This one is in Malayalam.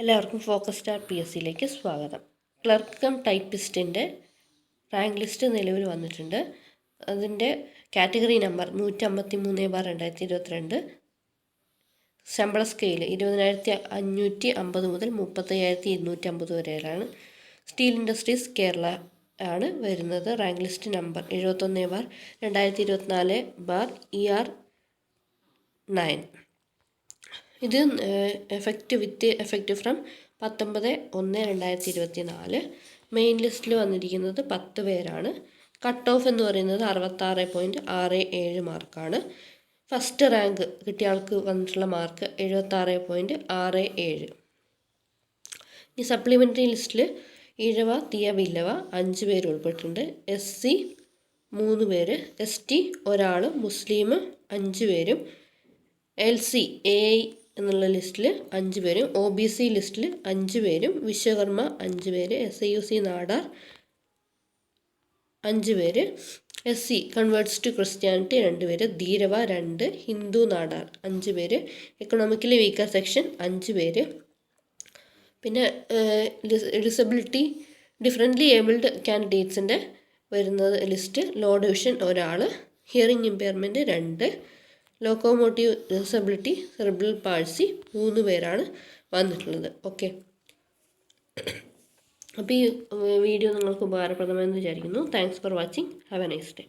എല്ലാവർക്കും ഫോക്കസ് സ്റ്റാർ PSCയിലേക്ക് സ്വാഗതം. ക്ലർക്ക് കം ടൈപ്പിസ്റ്റിൻ്റെ റാങ്ക് ലിസ്റ്റ് നിലവിൽ വന്നിട്ടുണ്ട്. അതിൻ്റെ കാറ്റഗറി നമ്പർ 153/2022. ശമ്പള സ്കെയിൽ 20,550 മുതൽ 35,250 വരെയാണ്. സ്റ്റീൽ ഇൻഡസ്ട്രീസ് കേരള ആണ് വരുന്നത്. Rank list number 71/2024/ER9. ഇത് എഫക്റ്റ് ഫ്രം 19/1/2024. മെയിൻ ലിസ്റ്റിൽ വന്നിരിക്കുന്നത് 10 പേരാണ്. കട്ട് ഓഫ് എന്ന് പറയുന്നത് 66.67 മാർക്കാണ്. ഫസ്റ്റ് റാങ്ക് കിട്ടിയ ആൾക്ക് വന്നിട്ടുള്ള മാർക്ക് 76.67. ഈ സപ്ലിമെൻ്ററി ലിസ്റ്റിൽ ഈഴവ, തീയ, വില്ലവ 5 പേര് ഉൾപ്പെട്ടിട്ടുണ്ട്. SC 3 പേര്, ST 1, മുസ്ലിം 5 പേരും, LC AI എന്നുള്ള ലിസ്റ്റിൽ 5 പേരും, OBC ലിസ്റ്റിൽ 5 പേരും, വിശ്വകർമ്മ 5 പേര്, SIUC നാടാർ 5 പേര്, SC കൺവേർട്സ് ടു ക്രിസ്ത്യാനിറ്റി 2 പേര്, ധീരവ 2, ഹിന്ദു നാടാർ 5 പേര്, എക്കണോമിക്കലി വീക്കർ സെക്ഷൻ 5 പേര്. പിന്നെ ഡിസബിലിറ്റി ഡിഫറൻ്റ്ലി ഏബിൾഡ് കാൻഡിഡേറ്റ്സിൻ്റെ വരുന്ന list: low division 1, hearing impairment 2, locomotive disability, cerebral palsy 3 പേരാണ് വന്നിട്ടുള്ളത്. ഓക്കെ, അപ്പോൾ ഈ വീഡിയോ നിങ്ങൾക്ക് ഉപകാരപ്രദമായെന്ന് വിചാരിക്കുന്നു. Thanks for watching. Have A nice day.